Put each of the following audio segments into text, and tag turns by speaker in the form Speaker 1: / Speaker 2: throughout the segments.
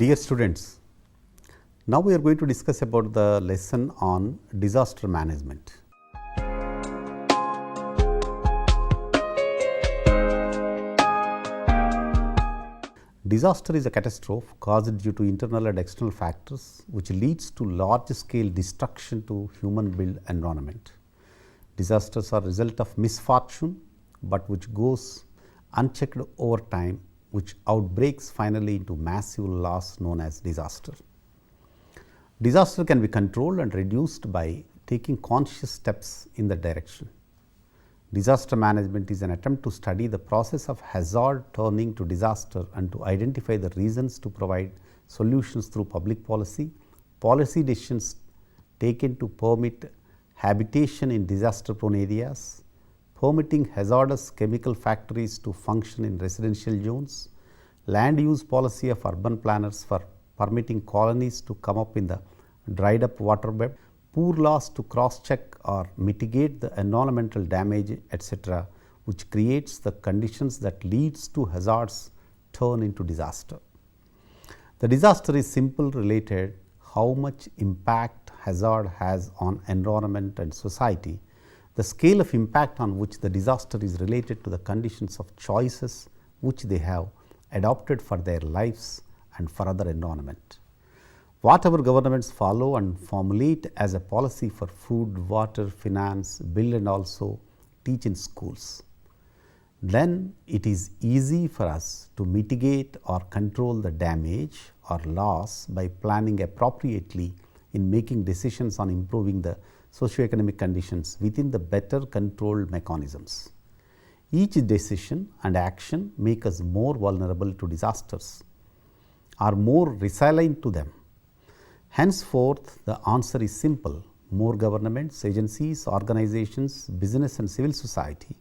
Speaker 1: Dear students, now we are going to discuss about the lesson on disaster management. Disaster is a catastrophe caused due to internal and external factors which leads to large scale destruction to human built environment. Disasters are a result of misfortune but which goes unchecked over time, which outbreaks finally into massive loss known as disaster. Disaster can be controlled and reduced by taking conscious steps in that direction. Disaster management is an attempt to study the process of hazard turning to disaster and to identify the reasons to provide solutions through public policy decisions taken to permit habitation in disaster prone areas, permitting hazardous chemical factories to function in residential zones, land use policy of urban planners for permitting colonies to come up in the dried up waterbed, poor laws to cross check or mitigate the environmental damage, etc., which creates the conditions that leads to hazards turn into disaster. The disaster is simple related how much impact hazard has on environment and society. The scale of impact on which the disaster is related to the conditions of choices which they have adopted for their lives and for other environment. Whatever governments follow and formulate as a policy for food, water, finance, build and also teach in schools, then it is easy for us to mitigate or control the damage or loss by planning appropriately in making decisions on improving the socioeconomic conditions within the better controlled mechanisms. Each decision and action make us more vulnerable to disasters or more resilient to them. Henceforth, the answer is simple: more governments, agencies, organizations, business and civil society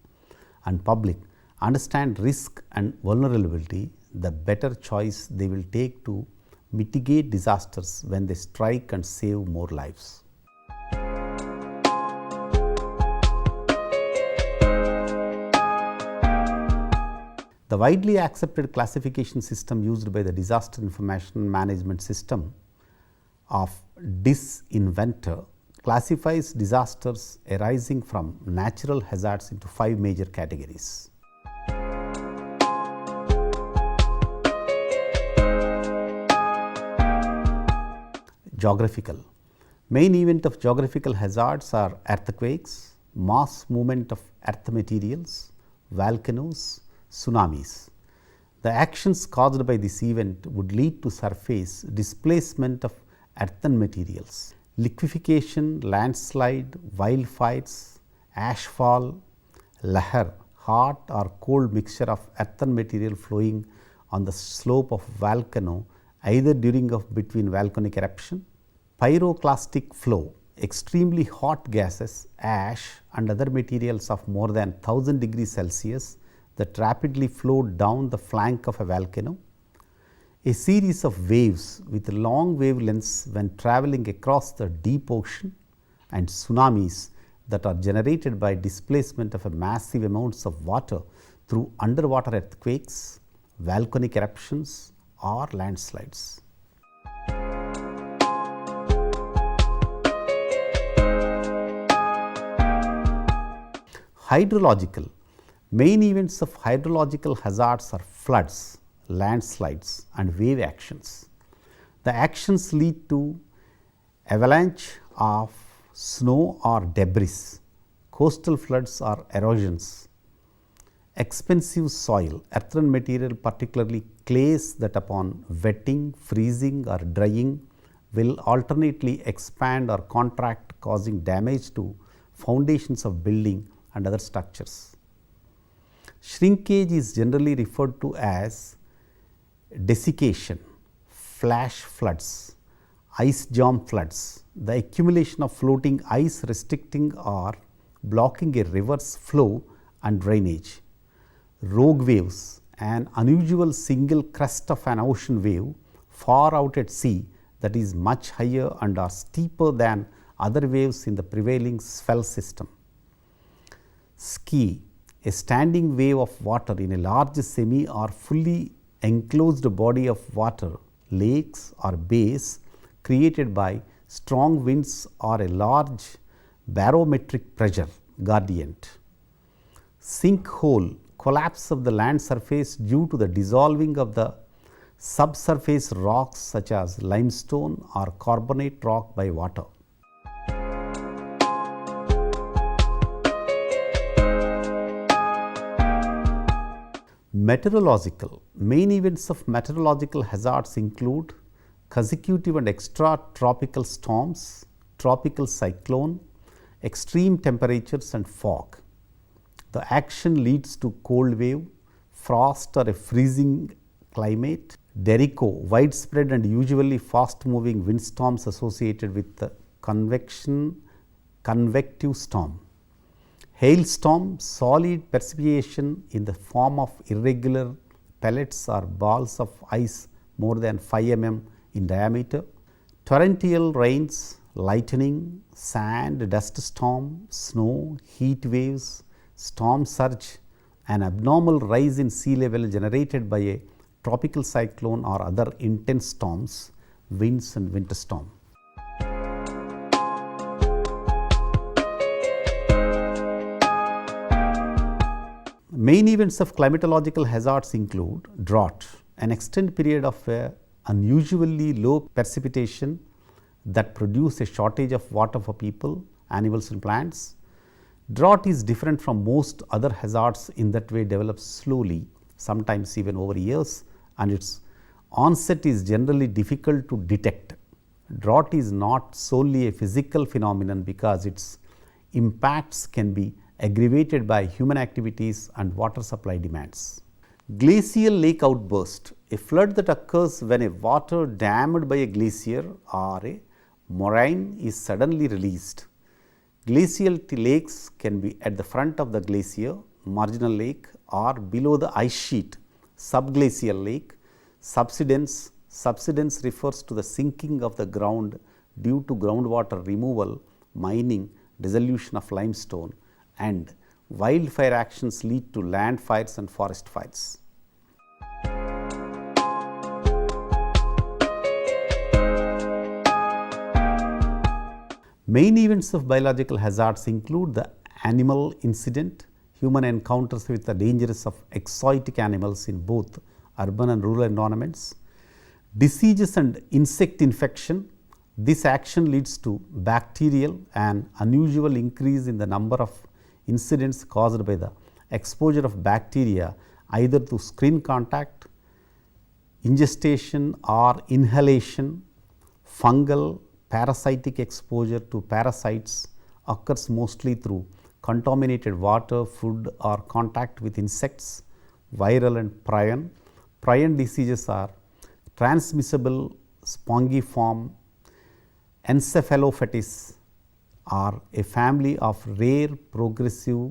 Speaker 1: and public understand risk and vulnerability, the better choice they will take to mitigate disasters when they strike and save more lives. The widely accepted classification system used by the Disaster Information Management System of Dissemination classifies disasters arising from natural hazards into 5 major categories. Geographical. Main event of geographical hazards are earthquakes, mass movement of earth materials, volcanoes, tsunamis. The actions caused by this event would lead to surface displacement of earthen materials, liquefaction, landslide, wildfires, ashfall, lahar, hot or cold mixture of earthen material flowing on the slope of volcano either during or between volcanic eruption, pyroclastic flow, extremely hot gases, ash and other materials of more than 1000 degrees Celsius that rapidly flow down the flank of a volcano, a series of waves with long wavelengths when traveling across the deep ocean, and tsunamis that are generated by displacement of a massive amounts of water through underwater earthquakes, volcanic eruptions or landslides. Hydrological. Main events of hydrological hazards are floods, landslides and wave actions. The actions lead to avalanche of snow or debris, coastal floods or erosions, expensive soil, earthen material particularly clays that upon wetting, freezing or drying will alternately expand or contract, causing damage to foundations of building and other structures. Shrinkage is generally referred to as desiccation, flash floods, ice jam floods, the accumulation of floating ice restricting or blocking a river's flow and drainage, rogue waves, an unusual single crest of an ocean wave far out at sea that is much higher and are steeper than other waves in the prevailing swell system. Ski, a standing wave of water in a large semi or fully enclosed body of water lakes or bays created by strong winds or a large barometric pressure gradient. Sinkhole, collapse of the land surface due to the dissolving of the subsurface rocks such as limestone or carbonate rock by water. Meteorological. Main events of meteorological hazards include consecutive and extratropical storms, tropical cyclone, extreme temperatures and fog. The action leads to cold wave, frost or a freezing climate. Derico, widespread and usually fast moving windstorms associated with the convective storm. Hailstorm, solid precipitation in the form of irregular pellets or balls of ice more than 5 mm in diameter. Torrential rains, lightning, sand, dust storm, snow, heat waves, storm surge, an abnormal rise in sea level generated by a tropical cyclone or other intense storms, winds and winter storm. Main events of climatological hazards include drought, an extended period of unusually low precipitation that produce a shortage of water for people, animals and plants. Drought is different from most other hazards in that way develops slowly, sometimes even over years, and its onset is generally difficult to detect. Drought is not solely a physical phenomenon because its impacts can be aggravated by human activities and water supply demands. Glacial lake outburst, a flood that occurs when a water dammed by a glacier or a moraine is suddenly released. Glacial lakes can be at the front of the glacier, marginal lake, or below the ice sheet, subglacial lake. Subsidence refers to the sinking of the ground due to groundwater removal, mining, dissolution of limestone, and wildfire actions lead to land fires and forest fires. Main events of biological hazards include the animal incident, human encounters with the dangers of exotic animals in both urban and rural environments, diseases and insect infection. This action leads to bacterial and unusual increase in the number of incidents caused by the exposure of bacteria either through skin contact, ingestion or inhalation. Fungal parasitic exposure to parasites occurs mostly through contaminated water, food or contact with insects. Viral and prion. Prion diseases are transmissible spongiform encephalitis are a family of rare progressive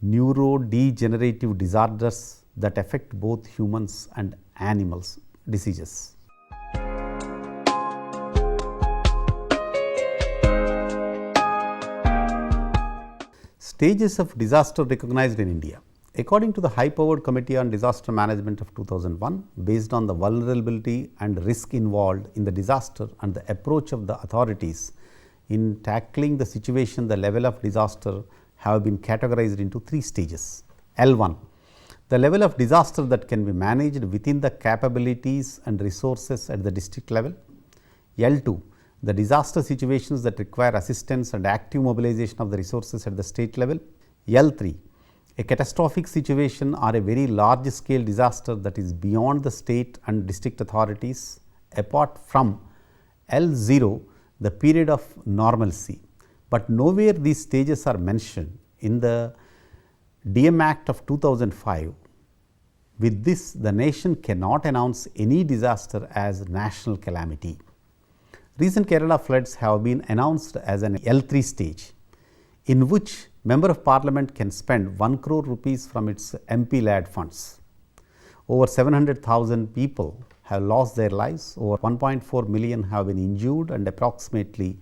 Speaker 1: neurodegenerative disorders that affect both humans and animals diseases. Stages of disaster recognized in India. According to the High Powered Committee on Disaster Management of 2001, based on the vulnerability and risk involved in the disaster and the approach of the authorities in tackling the situation, the level of disaster have been categorized into 3 stages. L1, the level of disaster that can be managed within the capabilities and resources at the district level. L2, the disaster situations that require assistance and active mobilization of the resources at the state level. L3, a catastrophic situation or a very large scale disaster that is beyond the state and district authorities. Apart from L0, the period of normalcy, but nowhere these stages are mentioned in the DM Act of 2005. With this, the nation cannot announce any disaster as national calamity. Recent Kerala floods have been announced as an L3 stage, in which Member of Parliament can spend 1 crore rupees from its MP led funds. Over 700,000 people have lost their lives, over 1.4 million have been injured and approximately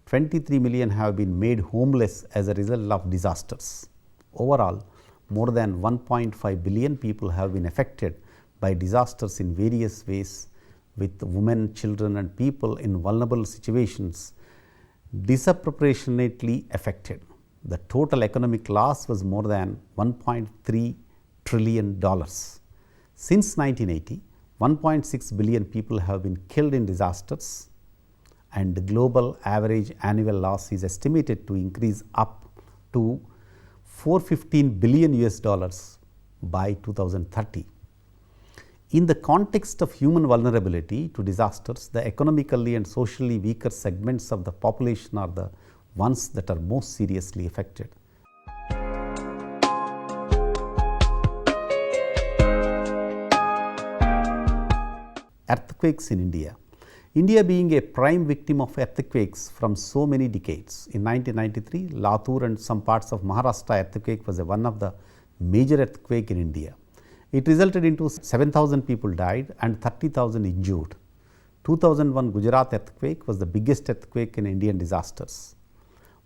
Speaker 1: 23 million have been made homeless as a result of disasters. Overall, more than 1.5 billion people have been affected by disasters in various ways, with women, children and people in vulnerable situations disproportionately affected. The total economic loss was more than $1.3 trillion. Since 1980, 1.6 billion people have been killed in disasters, and the global average annual loss is estimated to increase up to $415 billion by 2030. In the context of human vulnerability to disasters, the economically and socially weaker segments of the population are the ones that are most seriously affected. Earthquakes in India. India being a prime victim of earthquakes from so many decades. In 1993, Latur and some parts of Maharashtra earthquake was one of the major earthquake in India. It resulted into 7,000 people died and 30,000 injured. 2001 Gujarat earthquake was the biggest earthquake in Indian disasters.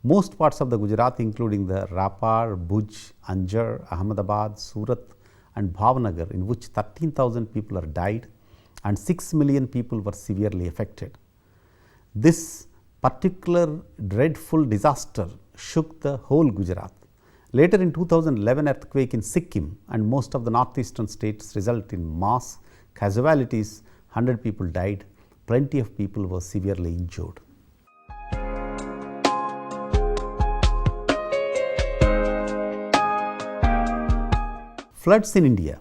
Speaker 1: Most parts of the Gujarat, including the Rapar, Bhuj, Anjar, Ahmedabad, Surat and Bhavnagar, in which 13,000 people are died and 6 million people were severely affected. This particular dreadful disaster shook the whole Gujarat. Later in 2011 earthquake in Sikkim and most of the northeastern states result in mass casualties. 100 people died, plenty of people were severely injured. Floods in India.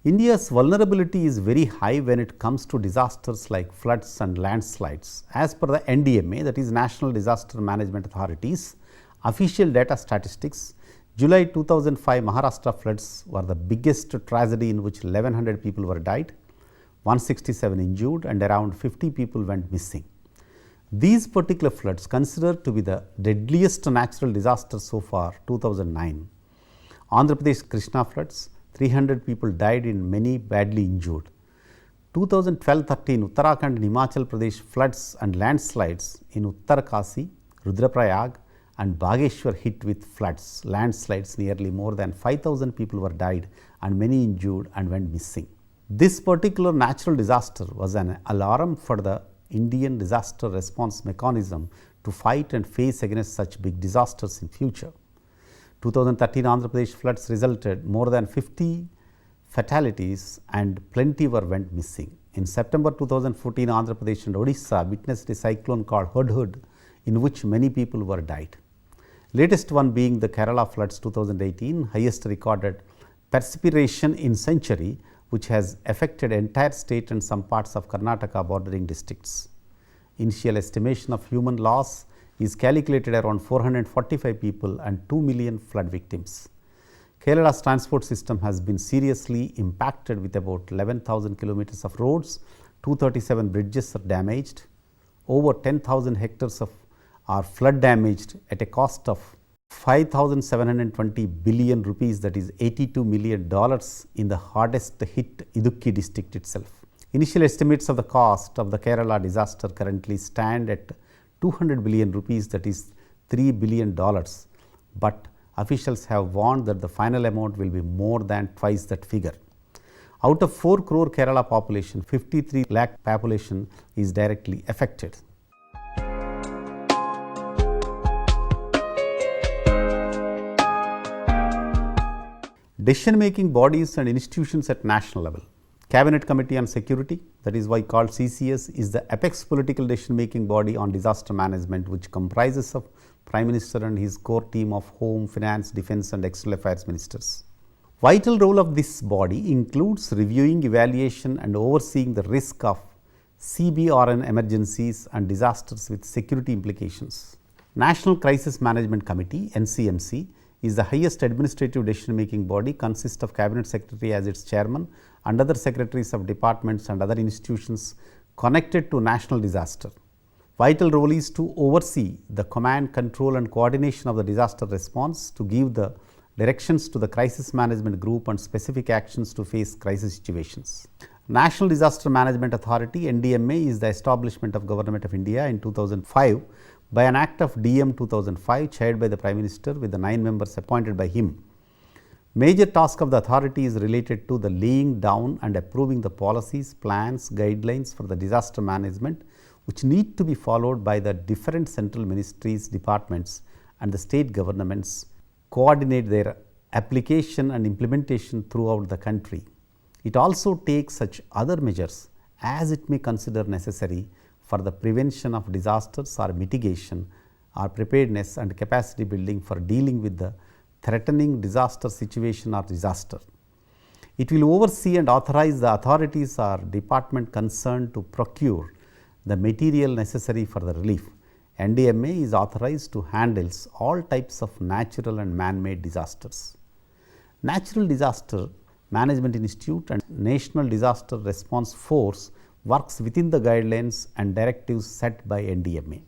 Speaker 1: India's vulnerability is very high when it comes to disasters like floods and landslides. As per the NDMA, that is National Disaster Management Authority's official data statistics, July 2005 Maharashtra floods were the biggest tragedy in which 1100 people were died, 167 injured and around 50 people went missing. These particular floods considered to be the deadliest natural disaster so far 2009. Andhra Pradesh Krishna floods, 300 people died and many badly injured. 2012-13 Uttarakhand and Himachal Pradesh floods and landslides in Uttarkasi, Rudraprayag and Bageshwar hit with floods, landslides. Nearly more than 5,000 people were died and many injured and went missing. This particular natural disaster was an alarm for the Indian disaster response mechanism to fight and face against such big disasters in future. 2013 Andhra Pradesh floods resulted more than 50 fatalities and plenty went missing. In September 2014, Andhra Pradesh and Odisha witnessed a cyclone called Hudhud, in which many people were died. Latest one being the Kerala floods 2018, highest recorded precipitation in century, which has affected entire state and some parts of Karnataka bordering districts. Initial estimation of human loss is calculated around 445 people and 2 million flood victims. Kerala's transport system has been seriously impacted with about 11,000 kilometers of roads, 237 bridges are damaged, over 10,000 hectares are flood damaged at a cost of 5,720 billion rupees, that is $82 million in the hardest hit Idukki district itself. Initial estimates of the cost of the Kerala disaster currently stand at 200 billion rupees, that is $3 billion, but officials have warned that the final amount will be more than twice that figure. Out of 4 crore Kerala population, 53 lakh population is directly affected. Decision-making bodies and institutions at national level. Cabinet Committee on Security, that is why called CCS, is the apex political decision-making body on disaster management, which comprises of Prime Minister and his core team of Home, Finance, Defence and External Affairs Ministers. Vital role of this body includes reviewing, evaluation and overseeing the risk of CBRN emergencies and disasters with security implications. National Crisis Management Committee, NCMC, is the highest administrative decision-making body, consists of Cabinet Secretary as its chairman and other secretaries of departments and other institutions connected to national disaster. Vital role is to oversee the command, control and coordination of the disaster response, to give the directions to the crisis management group and specific actions to face crisis situations. National Disaster Management Authority, NDMA, is the establishment of Government of India in 2005 by an Act of DM 2005 chaired by the Prime Minister with the 9 members appointed by him. Major task of the authority is related to the laying down and approving the policies, plans, guidelines for the disaster management, which need to be followed by the different central ministries, departments and the state governments, coordinate their application and implementation throughout the country. It also takes such other measures as it may consider necessary for the prevention of disasters or mitigation or preparedness and capacity building for dealing with the threatening disaster situation or disaster. It will oversee and authorize the authorities or department concerned to procure the material necessary for the relief. NDMA is authorized to handle all types of natural and man-made disasters. Natural Disaster Management Institute and National Disaster Response Force works within the guidelines and directives set by NDMA.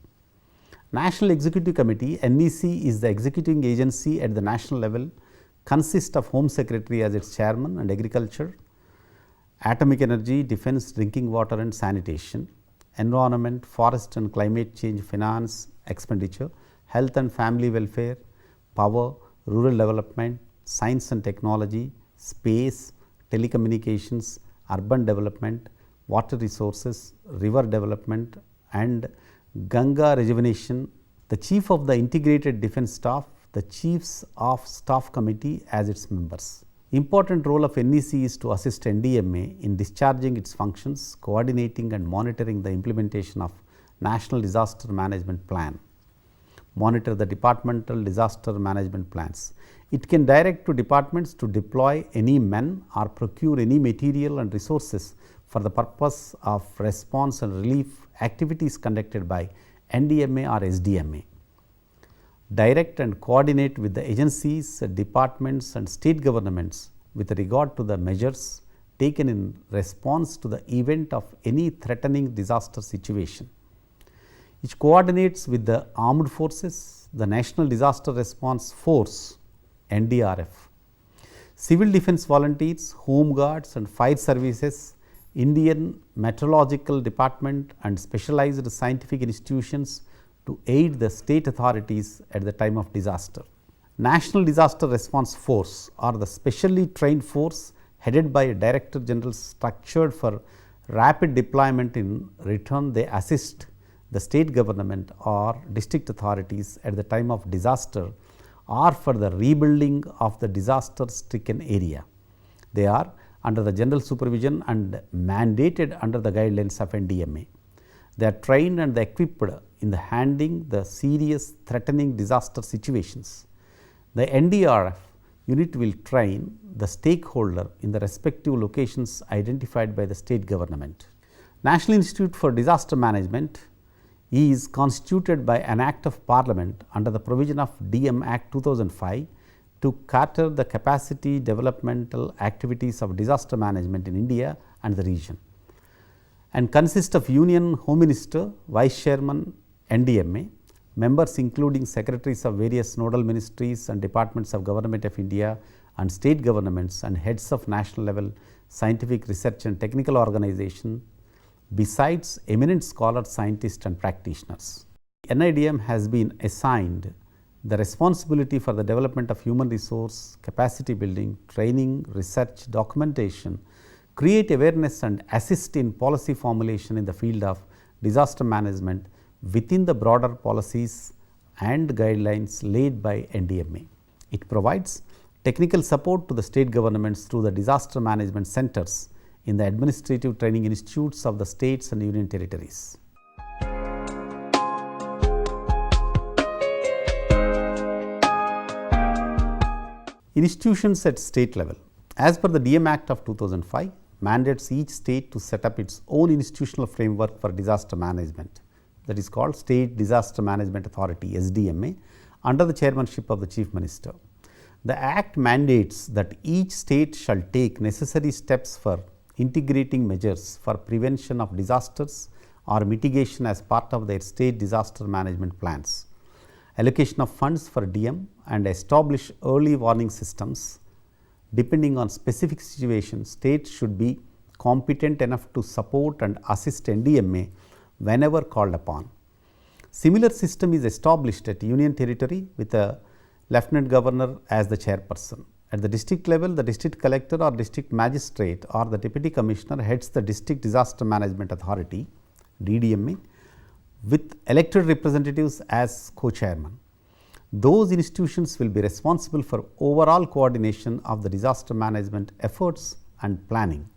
Speaker 1: National Executive Committee (NEC) is the executing agency at the national level, consists of Home Secretary as its chairman and Agriculture, Atomic Energy, Defence, Drinking Water and Sanitation, Environment, Forest and Climate Change, Finance, Expenditure, Health and Family Welfare, Power, Rural Development, Science and Technology, Space, Telecommunications, Urban Development, Water Resources, River Development and Ganga Rejuvenation, the Chief of the Integrated Defence Staff, the Chiefs of Staff Committee as its members. Important role of NEC is to assist NDMA in discharging its functions, coordinating and monitoring the implementation of National Disaster Management Plan. Monitor the departmental disaster management plans. It can direct to departments to deploy any men or procure any material and resources for the purpose of response and relief activities conducted by NDMA or SDMA. Direct and coordinate with the agencies, departments and state governments with regard to the measures taken in response to the event of any threatening disaster situation. It coordinates with the armed forces, the National Disaster Response Force (NDRF), civil defense volunteers, home guards and fire services, Indian Meteorological Department and specialized scientific institutions to aid the state authorities at the time of disaster. National Disaster Response Force are the specially trained force headed by a Director General structured for rapid deployment. In return, they assist the state government or district authorities at the time of disaster or for the rebuilding of the disaster stricken area. They are under the general supervision and mandated under the guidelines of NDMA. They are trained and equipped in the handling the serious threatening disaster situations. The NDRF unit will train the stakeholder in the respective locations identified by the state government. National Institute for Disaster Management is constituted by an Act of Parliament under the provision of DM Act 2005 to cater the capacity developmental activities of disaster management in India and the region, and consists of Union Home Minister, Vice Chairman NDMA, members including secretaries of various nodal ministries and departments of Government of India and state governments and heads of national level scientific research and technical organization, besides eminent scholars, scientists and practitioners. NIDM has been assigned the responsibility for the development of human resource, capacity building, training, research, documentation, create awareness and assist in policy formulation in the field of disaster management within the broader policies and guidelines laid by NDMA. It provides technical support to the state governments through the disaster management centers in the administrative training institutes of the states and union territories. Institutions at state level. As per the DM Act of 2005, mandates each state to set up its own institutional framework for disaster management, that is called State Disaster Management Authority (SDMA) under the chairmanship of the Chief Minister. The Act mandates that each state shall take necessary steps for integrating measures for prevention of disasters or mitigation as part of their state disaster management plans, allocation of funds for DM and establish early warning systems. Depending on specific situations, states should be competent enough to support and assist NDMA whenever called upon. Similar system is established at Union Territory with a Lieutenant Governor as the chairperson. At the district level, the district collector or district magistrate or the deputy commissioner heads the district disaster management authority DDMA with elected representatives as co-chairman. Those institutions will be responsible for overall coordination of the disaster management efforts and planning.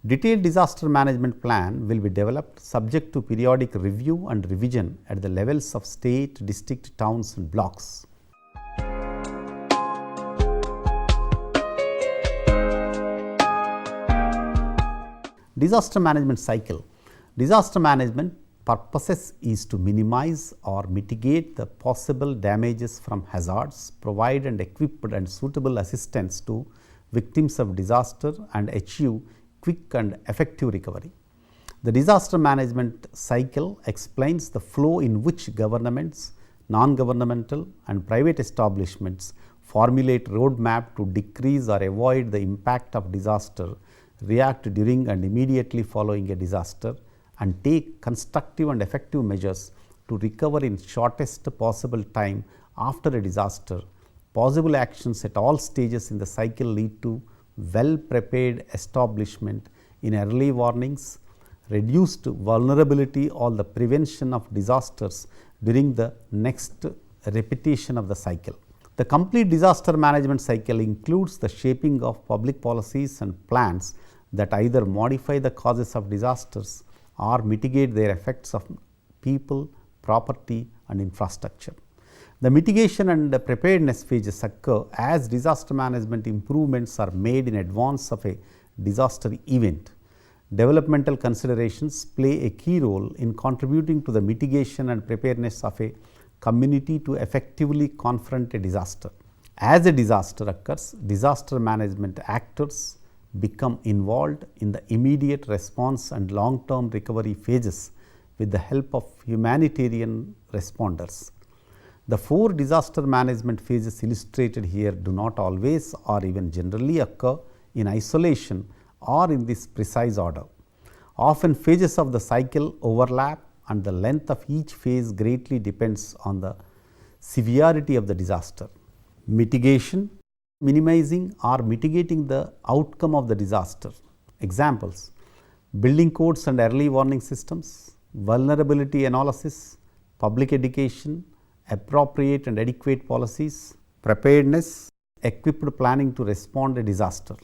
Speaker 1: Detailed disaster management plan will be developed subject to periodic review and revision at the levels of state, district, towns and blocks. Disaster management cycle. Disaster management purposes is to minimize or mitigate the possible damages from hazards, provide and equip and suitable assistance to victims of disaster and achieve quick and effective recovery. The disaster management cycle explains the flow in which governments, non-governmental and private establishments formulate roadmap to decrease or avoid the impact of disaster, react during and immediately following a disaster, and take constructive and effective measures to recover in shortest possible time after a disaster. Possible actions at all stages in the cycle lead to well prepared establishment in early warnings, reduced vulnerability or the prevention of disasters during the next repetition of the cycle. The complete disaster management cycle includes the shaping of public policies and plans that either modify the causes of disasters or mitigate their effects of people, property and infrastructure. The mitigation and the preparedness phases occur as disaster management improvements are made in advance of a disaster event. Developmental considerations play a key role in contributing to the mitigation and preparedness of a community to effectively confront a disaster. As a disaster occurs, disaster management actors become involved in the immediate response and long-term recovery phases with the help of humanitarian responders. The 4 disaster management phases illustrated here do not always or even generally occur in isolation or in this precise order. Often phases of the cycle overlap and the length of each phase greatly depends on the severity of the disaster. Mitigation, minimizing or mitigating the outcome of the disaster. Examples: building codes and early warning systems, vulnerability analysis, public education, appropriate and adequate policies. Preparedness, equipped planning to respond to disaster.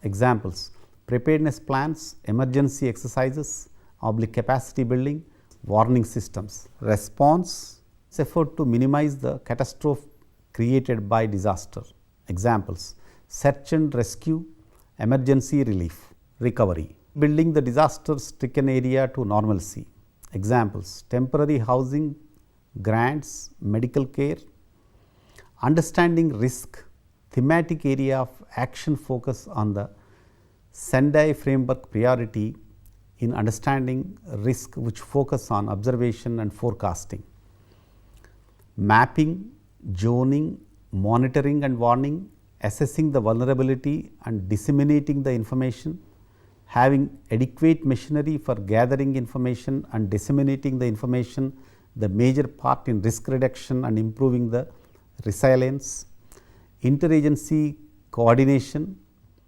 Speaker 1: Examples: preparedness plans, emergency exercises, capacity building, warning systems. Response, effort to minimize the catastrophe created by disaster. Examples: search and rescue, emergency relief. Recovery, building the disaster stricken area to normalcy. Examples: temporary housing, grants, medical care. Understanding risk, thematic area of action focus on the Sendai framework priority in understanding risk, which focus on observation and forecasting. Mapping, zoning, monitoring and warning, assessing the vulnerability and disseminating the information, having adequate machinery for gathering information and disseminating the information, the major part in risk reduction and improving the resilience. Interagency coordination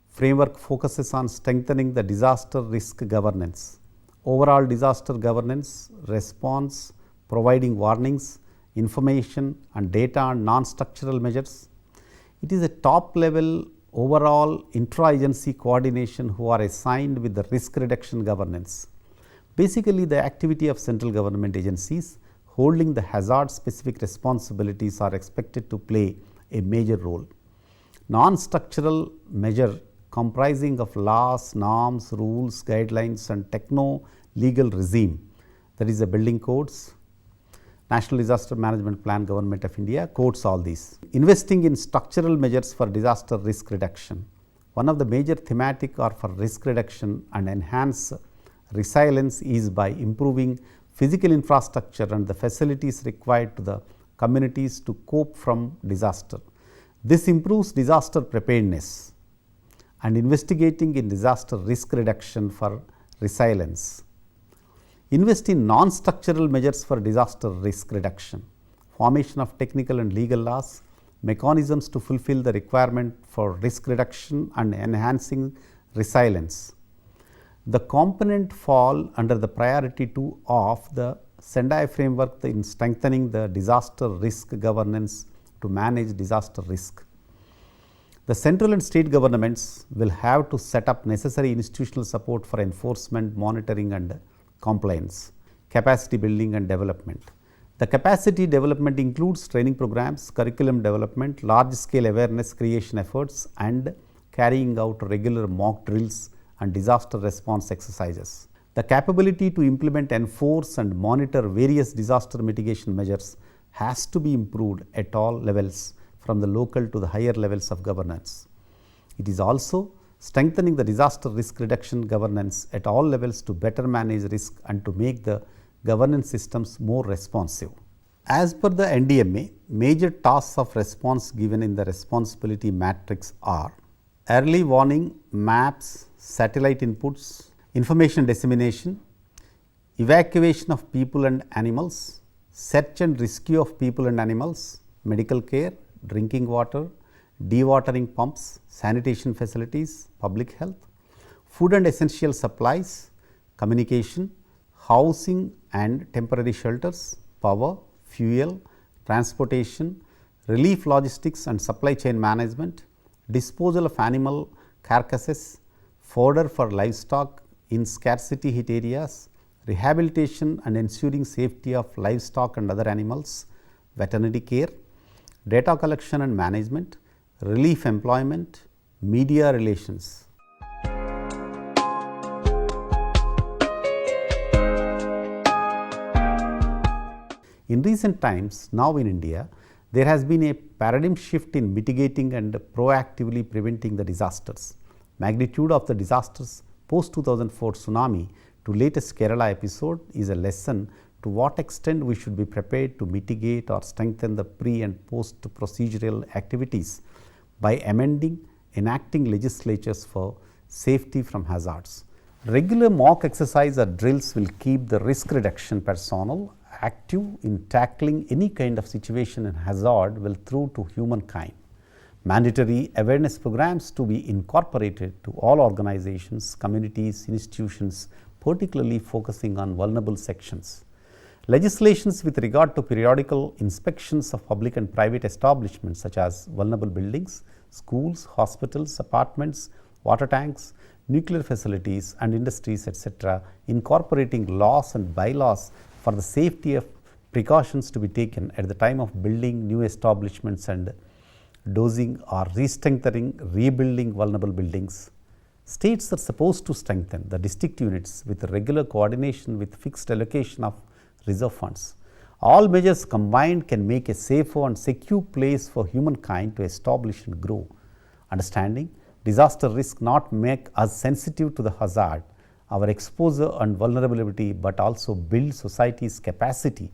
Speaker 1: framework focuses on strengthening the disaster risk governance, overall disaster governance, response, providing warnings, information and data on non-structural measures. It is a top level overall intra-agency coordination who are assigned with the risk reduction governance. Basically, the activity of central government agencies holding the hazard specific responsibilities are expected to play a major role. Non-structural measure comprising of laws, norms, rules, guidelines and techno-legal regime, that is the building codes, National Disaster Management Plan, Government of India quotes all these. Investing in structural measures for disaster risk reduction. One of the major thematic or for risk reduction and enhance resilience is by improving physical infrastructure and the facilities required to the communities to cope from disaster. This improves disaster preparedness and investigating in disaster risk reduction for resilience. Invest in non-structural measures for disaster risk reduction, formation of technical and legal laws, mechanisms to fulfill the requirement for risk reduction and enhancing resilience. The component fall under the priority 2 of the Sendai framework in strengthening the disaster risk governance to manage disaster risk. The central and state governments will have to set up necessary institutional support for enforcement, monitoring and compliance, capacity building and development. The capacity development includes training programs, curriculum development, large scale awareness creation efforts and carrying out regular mock drills and disaster response exercises. The capability to implement, enforce and monitor various disaster mitigation measures has to be improved at all levels from the local to the higher levels of governance. It is also strengthening the disaster risk reduction governance at all levels to better manage risk and to make the governance systems more responsive. As per the NDMA, major tasks of response given in the responsibility matrix are early warning, maps, satellite inputs, information dissemination, evacuation of people and animals, search and rescue of people and animals, medical care, drinking water, dewatering pumps, sanitation facilities, public health, food and essential supplies, communication, housing and temporary shelters, power, fuel, transportation, relief logistics and supply chain management, disposal of animal carcasses, fodder for livestock in scarcity hit areas, rehabilitation and ensuring safety of livestock and other animals, veterinary care, data collection and management, relief employment, media relations. In recent times, now in India, there has been a paradigm shift in mitigating and proactively preventing the disasters. Magnitude of the disasters post 2004 tsunami to latest Kerala episode is a lesson to what extent we should be prepared to mitigate or strengthen the pre and post procedural activities by amending, enacting legislatures for safety from hazards. Regular mock exercise or drills will keep the risk reduction personnel active in tackling any kind of situation and hazard will throw to humankind. Mandatory awareness programs to be incorporated to all organizations, communities, institutions, particularly focusing on vulnerable sections. Legislations with regard to periodical inspections of public and private establishments such as vulnerable buildings, schools, hospitals, apartments, water tanks, nuclear facilities and industries etc., incorporating laws and bylaws for the safety of precautions to be taken at the time of building new establishments and dosing or re-strengthening, rebuilding vulnerable buildings. States are supposed to strengthen the district units with regular coordination with fixed allocation of reserve funds. All measures combined can make a safer and secure place for humankind to establish and grow. Understanding disaster risk not make us sensitive to the hazard, our exposure and vulnerability, but also build society's capacity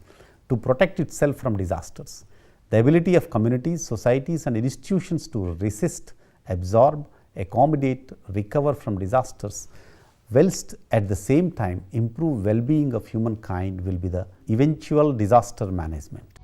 Speaker 1: to protect itself from disasters. The ability of communities, societies and institutions to resist, absorb, accommodate, recover from disasters whilst at the same time improve well-being of humankind will be the eventual disaster management.